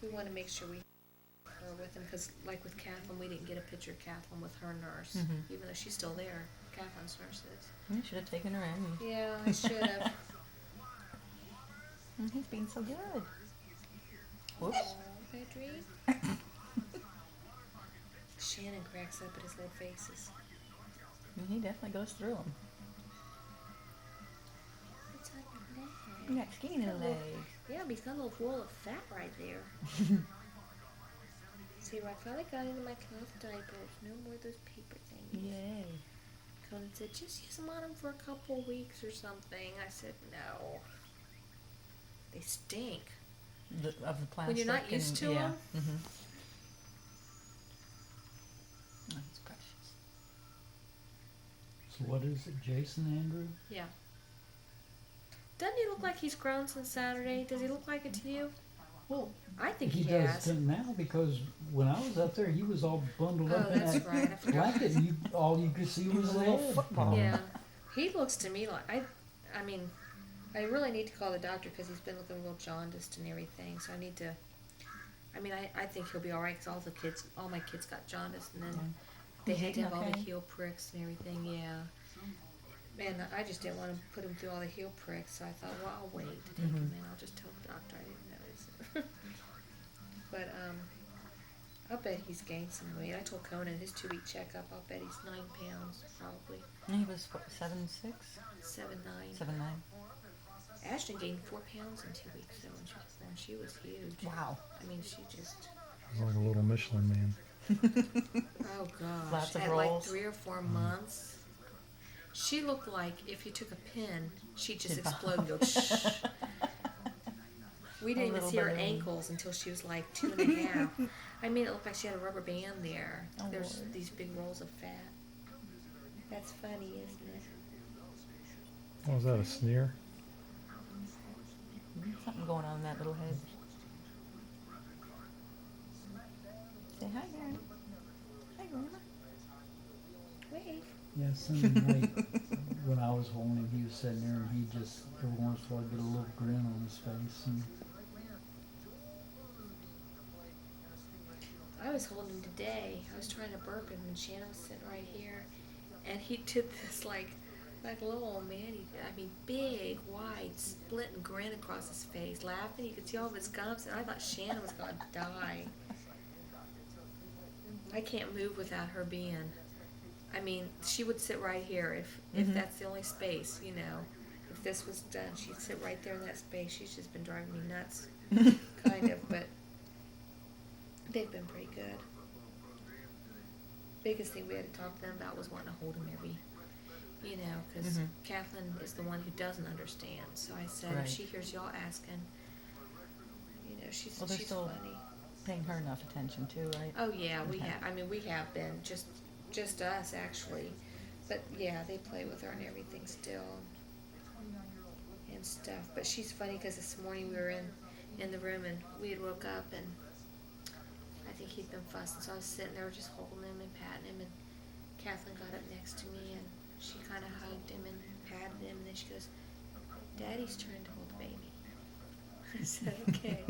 we want to make sure we have her with him because, like with Kathleen, we didn't get a picture of Kathleen with her nurse, even though she's still there. Kathleen's nurse is. You should have taken her in. Yeah, I should have. He's being so good. Whoops. Patrick. Shannon cracks up at his little faces. He definitely goes through them. What's on your leg? You got skinny little legs. Yeah, but he's got a little wall of fat right there. See, I finally got into my cloth diapers. No more of those paper things. Yay. Conan said, just use them on him for a couple weeks or something. I said, no. They stink. Of the plastic. When you're not used to them? That's precious. So what is it, Jason Andrew? Yeah. Doesn't he look like he's grown since Saturday? Does he look like it to you? Well, I think he he does has. to now because when I was up there, he was all bundled up Oh, in that's that right. I forgot. blanket, and all you could see was a the little head. football. Yeah. He looks to me like, I mean, I really need to call the doctor because he's been looking real jaundiced and everything. So I need to, I think he'll be all right because all my kids got jaundice and then they He's had to have eating all the okay? heel pricks and everything, yeah. And I just didn't want to put him through all the heel pricks, so I thought, well, I'll wait to take him in. I'll just tell the doctor I didn't notice. But, I'll bet he's gained some weight. I told Conan his 2-week checkup, I'll bet he's 9 pounds, probably. And he was, what, 7'6"? 7'9". 7'9". Ashton gained 4 pounds in 2 weeks, though, when she was born. She was huge. Wow. I mean, she just, He's like a little Michelin man. oh gosh. Lots of At rolls. like 3 or 4 months, she looked like if you took a pin, she'd just She'd pop. explode and go shh. We didn't even little see her balloon. ankles until she was like 2.5. I mean, it looked like she had a rubber band there. Oh, There's Lord. these big rolls of fat. That's funny, isn't it? Oh, was that a sneer? Something going on in that little head. Say hi, Granny. Hi, Grandma. Wave. Yeah, Sunday night when I was holding him, he was sitting there and he just every once in a while get a little grin on his face. And I was holding him today. I was trying to burp him, and Shannon was sitting right here, and he did this like a little old man. Big, wide, splitting grin across his face, laughing. You could see all of his gums, and I thought Shannon was gonna die. I can't move without her being. She would sit right here if that's the only space, you know. If this was done, she'd sit right there in that space. She's just been driving me nuts, kind of, but they've been pretty good. Biggest thing we had to talk to them about was wanting to hold him because Kathleen is the one who doesn't understand. So I said, Right. if she hears y'all asking, she's Well, they're still funny. paying her enough attention too, right? Oh yeah, we Okay. have. We have been just us actually, but yeah, they play with her and everything still, and stuff. But she's funny because this morning we were in the room and we had woke up and I think he'd been fussing, so I was sitting there just holding him and patting him, and Kathleen got up next to me and she kind of hugged him and patted him, and then she goes, "Daddy's turn to hold the baby." I said, "Okay."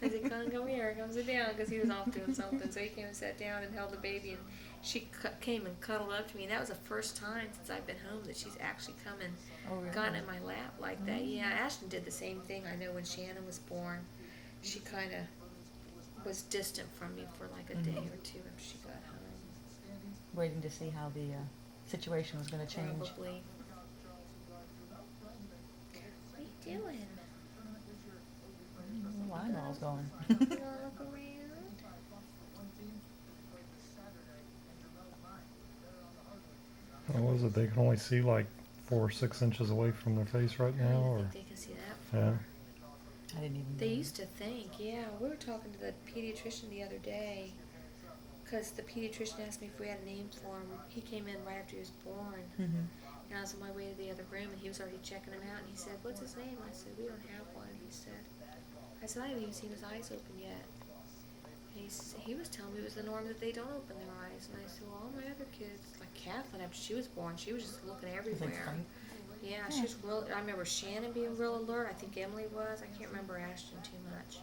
I said, "Come here, come sit down," because he was off doing something. So he came and sat down and held the baby, and she came and cuddled up to me. And that was the first time since I've been home that she's actually come and Really? gotten in my lap like that. Yeah, Ashton did the same thing. I know when Shannon was born, she kind of was distant from me for like a day or two after she got home. Waiting to see how the situation was going to change. Probably. What are you doing? Well, I know I was going. You wanna look around? What was it? They can only see like 4 or 6 inches away from their face right I now, don't or think they can see that far. yeah. I didn't even They know. used to think, yeah. We were talking to the pediatrician the other day because the pediatrician asked me if we had a name for him. He came in right after he was born. Mhm. And I was on my way to the other room and he was already checking him out. And he said, "What's his name?" I said, "We don't have one." He said, "I haven't even seen his eyes open yet." And he was telling me it was the norm that they don't open their eyes. And I said, "Well, all my other kids, like Kathleen, after she was born, she was just looking Was it everywhere." funny? Yeah, she was real. I remember Shannon being real alert. I think Emily was. I can't remember Ashton too much.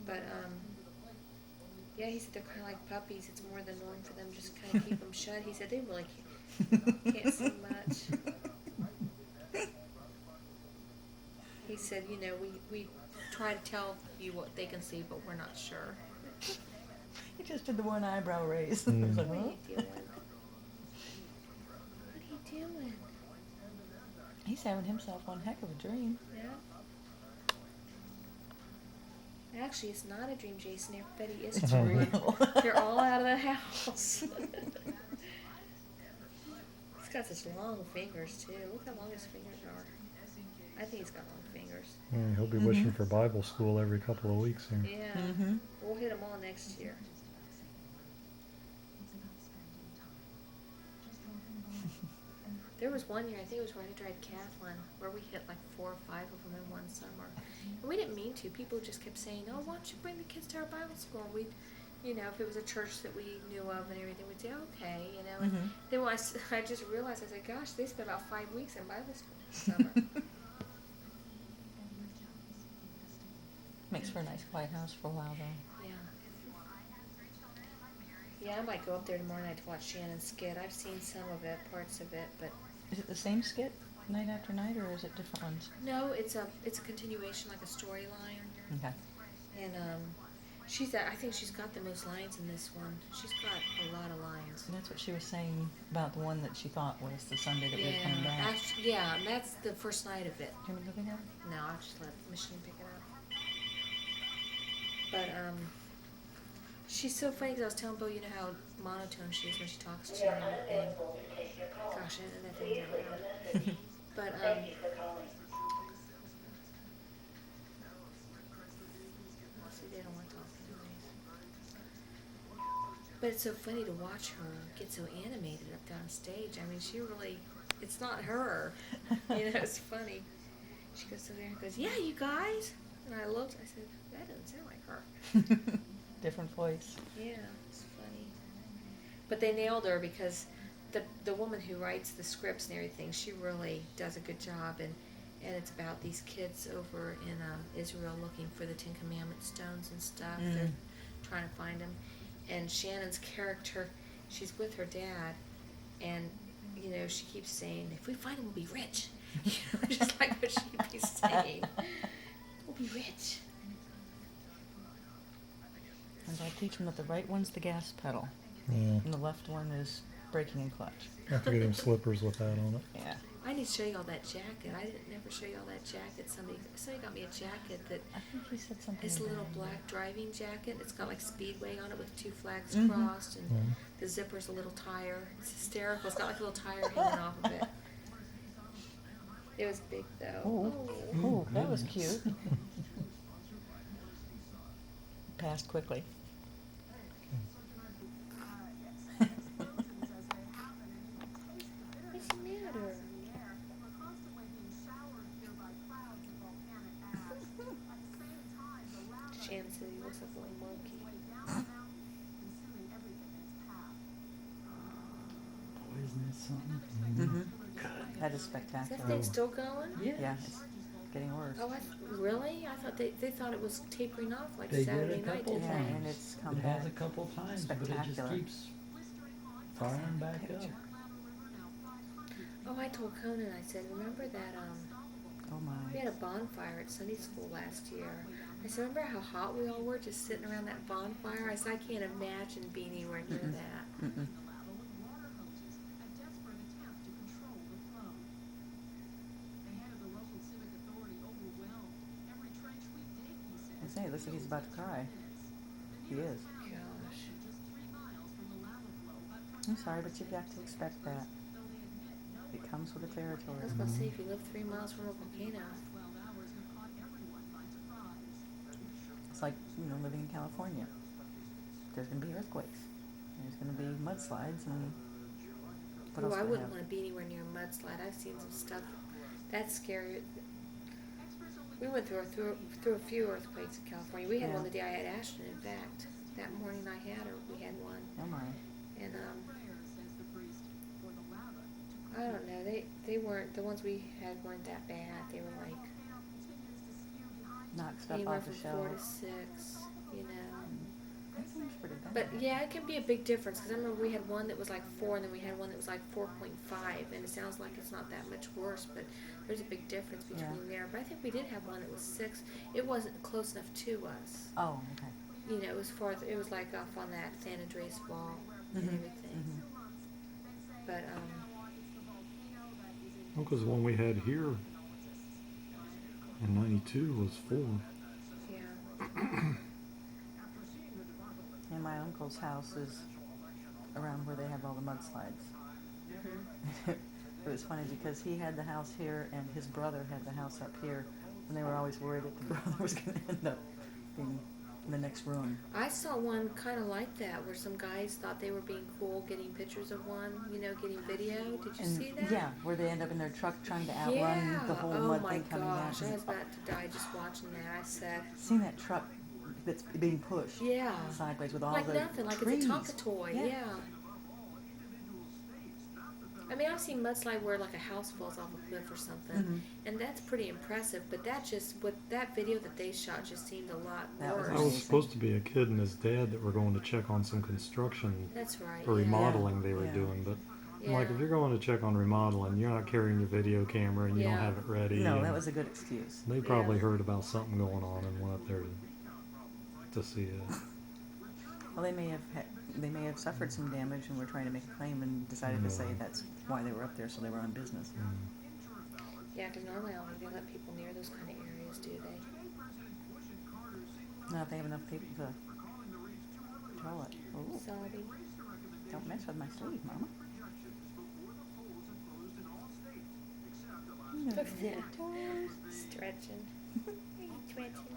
But yeah, he said they're kind of like puppies. It's more the norm for them to just kind of keep them shut. He said they really can't see much. He said, you know, we try to tell you what they can see, but we're not sure. He just did the one eyebrow raise. Mm. I was like, What are huh? you doing? What are you doing? He's having himself one heck of a dream. Yeah. Actually, it's not a dream, Jason. Everybody is It's dreaming. real. They're all out of the house. He's got such long fingers, too. Look how long his fingers are. I think he's got long fingers. Yeah, he'll be Mhm. wishing for Bible school every couple of weeks here. Yeah. Mm-hmm. We'll hit them all next year. There was one year, I think it was right after I had Kathleen, where we hit like 4 or 5 of them in one summer. And we didn't mean to. People just kept saying, oh, why don't you bring the kids to our Bible school? And we'd, you know, if it was a church that we knew of and everything, we'd say, okay, you know. And Mhm. then when I just realized, I said, gosh, they spent about 5 weeks in Bible school this summer. Makes for a nice quiet house for a while, though. Yeah. Yeah, I might go up there tomorrow night to watch Shannon's skit. I've seen some of it, parts of it, but Is it the same skit night after night, or is it different ones? no, it's a continuation, like a storyline. Okay. And I think she's got the most lines in this one. She's got a lot of lines. And that's what she was saying about the one that she thought was the Sunday that we were coming back. Yeah, and that's the first night of it. Do you want me to look at it? No, I'll just let the machine pick it up. But she's so funny because I was telling Bo, you know how monotone she is when she talks to you. And gosh, and that thing's out loud. But see, they don't want to talk anyways. But it's so funny to watch her get so animated up there on stage. I mean, she really, it's not her. You know, it's funny. She goes over there and goes, yeah, you guys. And I looked, I said, that doesn't sound like her. Different voice. Yeah, it's funny. But they nailed her because the woman who writes the scripts and everything, she really does a good job. And it's about these kids over in Israel looking for the Ten Commandment stones and stuff. Mm. They're trying to find them. And Shannon's character, she's with her dad, and you know she keeps saying, "If we find him, we'll be rich." You know, just like what she'd be saying, "We'll be rich." And I teach them that the right one's the gas pedal, Yeah. and the left one is braking and clutch. I have to get him slippers with that on it. Yeah. I need to show you all that jacket. I didn't never show you all that jacket. Somebody got me a jacket that I think he said something. it's a little about it. black driving jacket. It's got like Speedway on it with 2 flags Mhm. crossed, and Mhm. the zipper's a little tire. It's hysterical. It's got like a little tire hanging off of it. It was big though. Oh, oh, that was cute. Passed quickly. What's the matter? Shan said he looks like a little monkey. Boy, isn't that something? Mm-hmm. That is Is that spectacular. thing still going? Yeah, it's getting worse. Oh, really? I thought they thought it was tapering off like They did Saturday a night, couple didn't Yeah, they? and it's come It back. has a couple times, but it just Spectacular. keeps firing back up. Picture. Oh, I told Conan, I said, remember that Oh we my. had a bonfire at Sunday school last year. I said, remember how hot we all were just sitting around that bonfire? I said, I can't imagine being anywhere near Mm-mm. that. Mm-mm. I say, it looks like he's about to cry. He is. Gosh. I'm sorry, but you've got to expect that. It comes with the territory. I was going to say, if you live 3 miles from a volcano. It's like, living in California. There's going to be earthquakes. There's going to be mudslides and what Ooh, else I do we wouldn't have? want to be anywhere near a mudslide. I've seen some stuff. That's scary. We went through a few earthquakes in California. We had one Yeah. the day I had Ashton, in fact. That morning I had her, we had one. Oh my. And I don't know. They weren't, the ones we had weren't that bad. They were like Knock stuff anywhere off from the 4 to shelf. 6. you know. That seems pretty bad. But yeah, it can be a big difference because I remember we had one that was like 4, and then we had one that was like 4.5, and it sounds like it's not that much worse, but there's a big difference between there. But I think we did have one that was 6. It wasn't close enough to us. Oh, okay. You know, it was farther. It was like off on that San Andreas wall and Mhm, everything. mhm. But Because the one we had here in '92 was 4. yeah. And my uncle's house is around where they have all the mudslides. Mhm. It was funny because he had the house here and his brother had the house up here, and they were always worried that the brother was going to end up being in the next room. I saw one kind of like that where some guys thought they were being cool, getting pictures of one. You know, getting video. Did you And see that? yeah, where they end up in their truck trying to outrun Yeah. the whole Oh mud my thing coming gosh, down. I was about to die just watching that. I said, Seen that truck that's being pushed yeah. sideways with all Like the nothing, like trees. it's a Tonka toy, Yeah. yeah. I mean, I've seen mudslide where like a house falls off a cliff or something, Mhm. and that's pretty impressive. But that just, with that video that they shot, just seemed a lot That was worse. I was supposed to be a kid and his dad that were going to check on some construction That's right. or yeah. remodeling they were Yeah. doing, but I'm Yeah. like, if you're going to check on remodeling, you're not carrying your video camera and you Yeah. don't have it ready. No, and that was a good excuse. They probably Yeah. heard about something going on and went up there to see it. Well, they may have suffered some damage and were trying to make a claim and decided to say Yeah. that's why they were up there, so they were on business. Yeah, because normally I don't think they let people near those kind of areas, do they? Not if they have enough people to control it. Ooh, Sorry. don't mess with my sleeve, Mama. Look at that. Stretching. Are you stretching?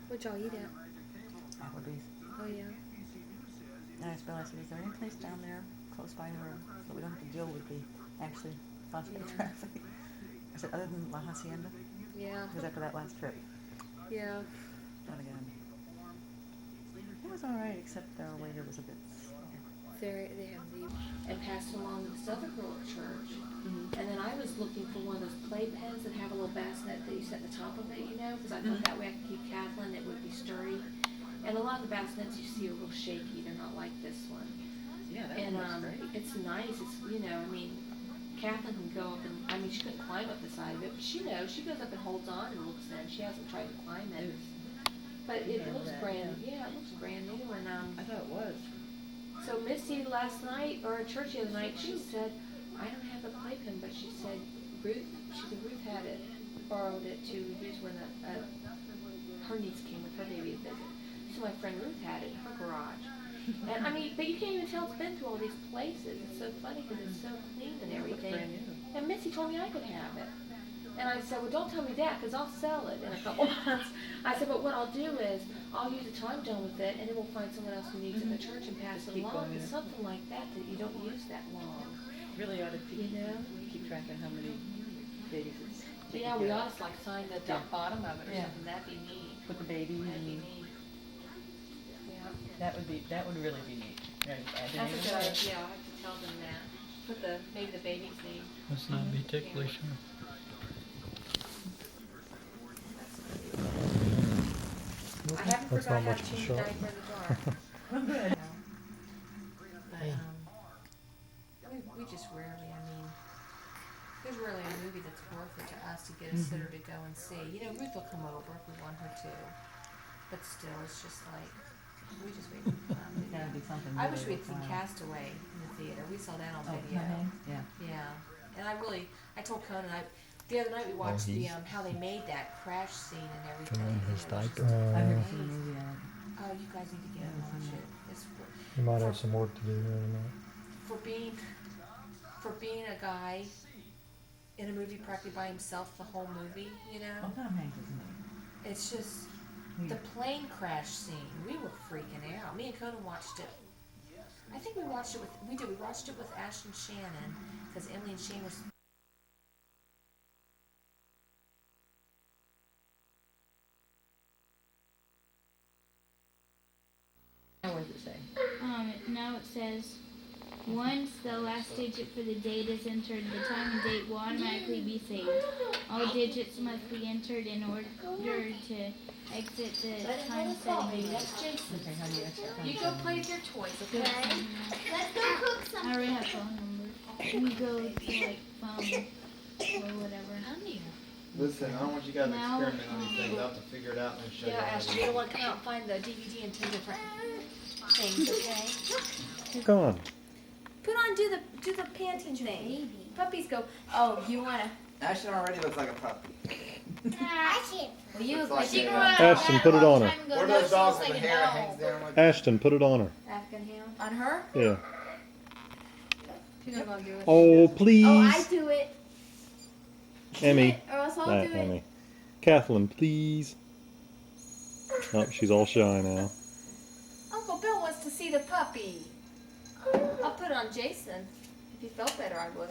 What'd y'all eat at? Applebee's. Oh, yeah. And I asked Bill, I said, is there any place down there close by where so we don't have to deal with the actually constant Yeah. traffic? I said, other than La Hacienda? Yeah. Because after that last trip, Yeah. not again. It was alright, except our waiter was a bit slow. They have the, and passed along to this other girl at church. Mm-hmm. And then I was looking for one of those playpens that have a little bassinet that you set at the top of it, you know, because I thought that way I could keep Kathleen, it would be sturdy. And a lot of the bassinets you see are real shaky, they're not like this one. Yeah, And it's nice, it's, you know, I mean, Kathleen can go up and, I mean, she couldn't climb up the side of it, but she knows, she goes up and holds on and looks in, she hasn't tried to climb it. But it know looks that, brand, yeah, it looks brand new, and, I thought it was. so Misty last night, or at church the other night, she said, I don't have a playpen, but she said Ruth had it, borrowed it to use when her niece came with her baby to visit. So my friend Ruth had it in her garage. And I mean, but you can't even tell it's been through all these places. It's so funny because it's so clean and everything. And Missy told me I could have it. And I said, well, don't tell me that because I'll sell it in a couple months. I said, but what I'll do is I'll use it till I'm done with it, and then we'll find someone else who needs it in the church and pass it Keep along. going, It's yeah. something like that that you don't use that long. Really ought to You know? keep track of how many babies it's But yeah, we ought to like sign the Yeah. bottom of it or Yeah. something. That'd be neat. with the babies That'd be and neat. Yeah. that would really be neat. Right, That's a good idea. I'll have to tell them that. Put maybe the baby's name. Let's not be ticklish. Huh? I haven't That's forgot not how much to of a change shot. the diaper in the dark. Good. Hey. We just rarely, I mean, there's rarely a movie that's worth it to us to get a sitter to go and see. You know, Ruth will come over if we want her to, but still, it's just like, we just wait for the time It's gotta be something. I wish really we'd seen worthwhile. Castaway in the theater. We saw that on Oh, video. yeah. Yeah, and I told Conan, the other night we watched he's- how they made that crash scene and everything. Come on, and his it was just diaper. I've never amazing. seen the movie yet. Oh, you guys need to get it and watch it. It's You might have some work to do there tonight. for being a guy in a movie practically by himself the whole movie, you Oh, know? Tom Hanks is in it. It's just the plane crash scene. We were freaking out. Me and Conan watched it. I think we watched it we watched it with Ashton Shannon because Emily and Shane was What does it say? No, it says Once the last digit for the date is entered, the time and date will automatically be saved. All digits must be entered in order to exit the time setting. That's Jason. Okay, how do you exit? You go play with your toys, okay? Let's go cook some. I already have phone numbers. You go to like phone or whatever. Listen, I don't want you guys to Now- experiment on these things. I'll have to figure it out and show Yeah, you. how to Ashley, do you it. don't want to come out and find the DVD in 10 different things, okay? Come on. Put on, do the panting thing. Puppies go, oh, you want to, Ashton already looks like a puppy. well, you Looks look like like you it. grew up Ashton, put it on her. What are those dogs with the hair that hangs down like Ashton, put it on her. Afghan hound. On her? Yeah. She's not going to do it. Oh, please. Oh, I do it. Emmy. Or else I'll That, do it. Emmy. Kathleen, please. Oh, she's all shy now. Uncle Bill wants to see the puppy. I'll put it on Jason. If he felt better, I would.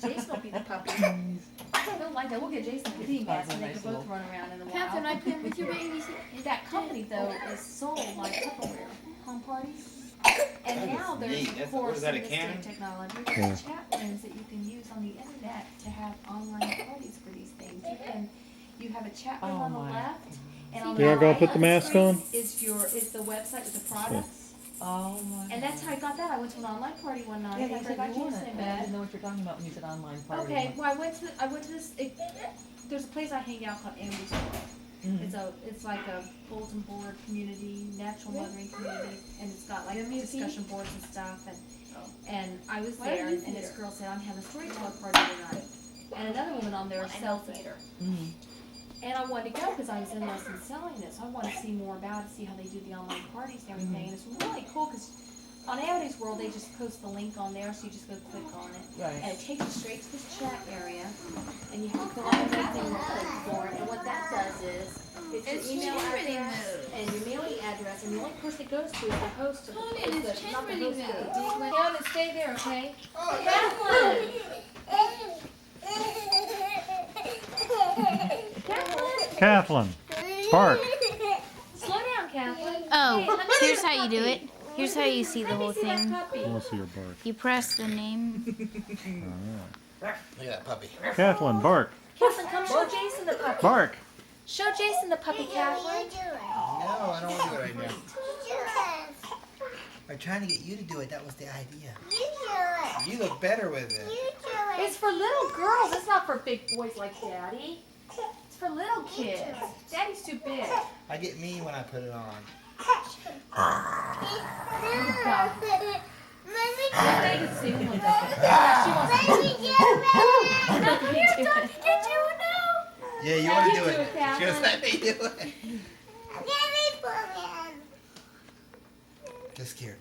Jason will be the puppy. I don't like that. We'll get Jason a kitty mask and they can both run around in the wild. Catherine, I play with your babies. That company, though, is sold like Tupperware home parties. And now there's, neat. of That's- what course, is that, a in this day Canon? of technology, Yeah. there's chat rooms that you can use on the internet to have online parties for these things. You have a chat room Oh on the my. left, and on You the aren't gonna right put the mask screen on? is the website with the products. Oh my. And that's how I got that. I went to an online party one night. Yeah, and that's I got what you Jason wanted. in I bed. didn't know what you're talking about when you said online party. Okay, well, I went to this. There's a place I hang out called Amber's World. Mhm. It's like a bulletin board community, natural mothering community, and it's got like discussion boards and stuff. And I was there, and this girl said, "I'm having a storyteller party tonight," and another woman on there sells theater. Mhm. And I wanted to go because I was interested in selling it, so I wanted to see more about it, see how they do the online parties and everything. And it's really cool because on Amber's World they just post the link on there, so you just go click on it. Right. And it takes you straight to this chat area, and you have to fill out everything you're looking for. And what that does is, it's your email address and your mailing address, and the only person it goes to is the host of the, Tony, is it's the not the Chamberlain host, mode. but the DQ. Down and stay there, okay? Kathleen, bark. Slow down, Kathleen. Oh, here's how you do it. Here's how you see the whole See that thing. puppy. I want to see her bark. You press the name. Look at that puppy. Kathleen, bark. Kathleen, come show Jason the puppy. Bark. Show Jason the puppy, Kathleen. No, I don't want to do it right now. I'm trying to get you to do it. That was the idea. You look better with it. It's for little girls. It's not for big boys like Daddy. It's for little kids. Daddy's too big. I get mean when I put it on. They can sing one day. She wants to Yeah, you want to You do do it. it, Kathleen. Just let me do it. Just scared.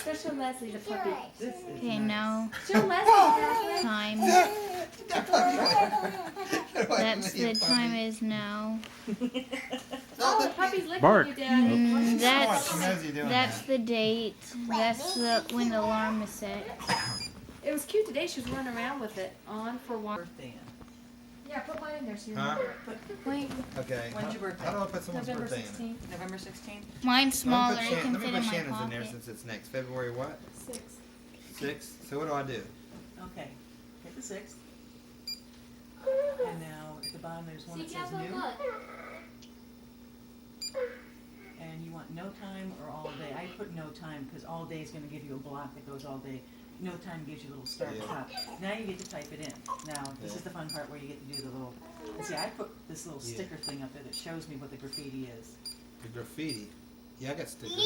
Just show Leslie the puppy. This is Okay, nice. now Show Leslie, Kathleen. time. That's the time is now. Oh, the puppy's licking Bark. you, Daddy. Mm, that's She knows you're doing that's that. the date. That's the when the alarm is set. It was cute today. She was running around with it on for a while. Birthday in. Yeah, put mine in there so you Huh? remember. Wait, Okay. When's your birthday? How do I put someone's November birthday in? 16th. November 16th? mine's smaller. Let It me can put fit in my Shannon's in there pocket. since it's next. February what? 6. 6th. So what do I do? Okay. Hit the 6th. And now at the bottom there's one See, that says Catherine, new. look. And you want no time or all day. I put no time because all day is going to give you a block that goes all day. No time gives you a little start at the Yeah. top. Now you get to type it in. Now, this Yeah. is the fun part where you get to do the little. And see, I put this little Yeah. sticker thing up there that shows me what the graffiti is. The graffiti. Yeah, I got stickers.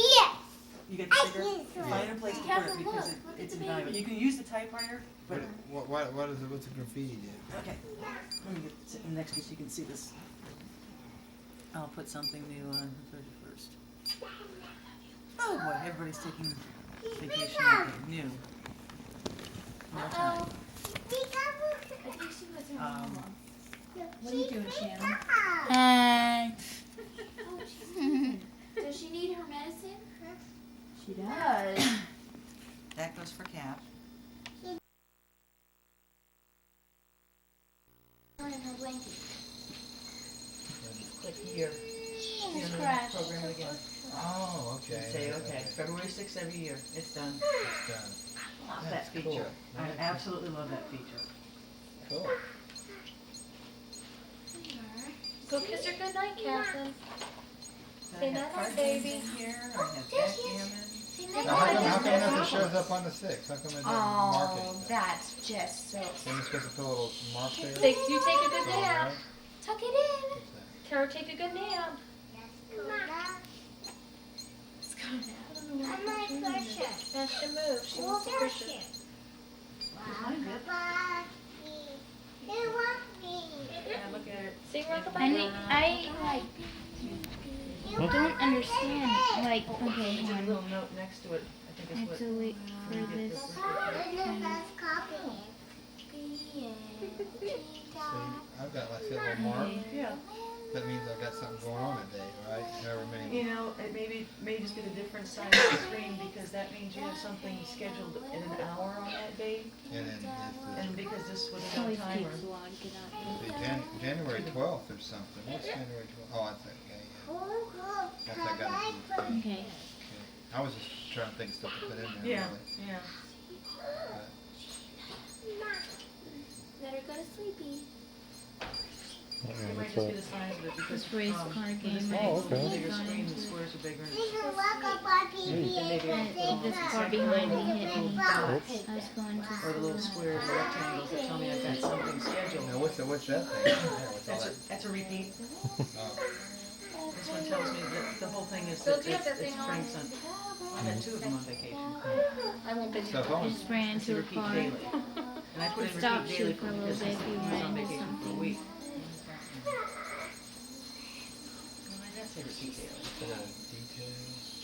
You get the sticker? Find a place to put it Catherine, because look. Look at it's the invaluable. baby. You can use the typewriter, but. What's the graffiti do? Okay. Let me get sit next to you so you can see this. I'll put something new on the 31st. Oh boy, everybody's taking vacation with new. No time. I think she was her mama. What are you doing, Shannon? Oh, she's does she need her medicine? She does. That goes for Cap. Her in her blanket. Click here. She's crashed. Program it again. Oh, Okay. and say, okay, February 6th every year, it's done. It's done. Love that That's feature. cool. I That's absolutely love that feature. Cool. Go kiss her goodnight, Catherine. I Say have night-night, card baby. games in here, I have backgammon. Now, how come nothing shows up on the 6th? How come it doesn't mark Oh, anything? that's just so. Then you're supposed to put a little mark there? Say, you take a good All nap. right. Tuck it in. What's that? Tell her take a good nap. Let's go now. That's to move. She wants to push it. Yeah, look at it. Sing rockabye. I like don't understand. Like, okay, There's a hold on. little note next to it, I think I is have what. to wait for this. See, I've got like a little mark. Yeah, That means I've got something going on that day, right? However many. you know, it may just be the different size of the screen because that means you have something scheduled in an hour on that day. And then And because this was a Always timer. keeps logging out. January 12th or something. What's January 12th? Oh, that's okay. Yeah. That's I got to do. Okay. Okay. I was just trying to think of stuff to put in there. Yeah, Really. yeah. But Let her go to sleepy. Yeah, It might that's just be all. the size of it because This race car with game. this Oh, big, okay. bigger screen, the squares are bigger. And maybe This car behind me hit me. Oops. I was going to or the little squares or rectangles that tell me I've got something scheduled. now what's that thing? There, what's all that? That's a repeat. Oh. This one tells me that the whole thing is Bill, that do you have that it's thing on? Frank's son. I've had two of them on vacation. I won't be So there. phone. I just ran It's a into a repeat car. daily. And I put in Stop repeat daily you for a little because bit if you he was ran on into vacation for a something. week. Why did I say repeat daily? Details.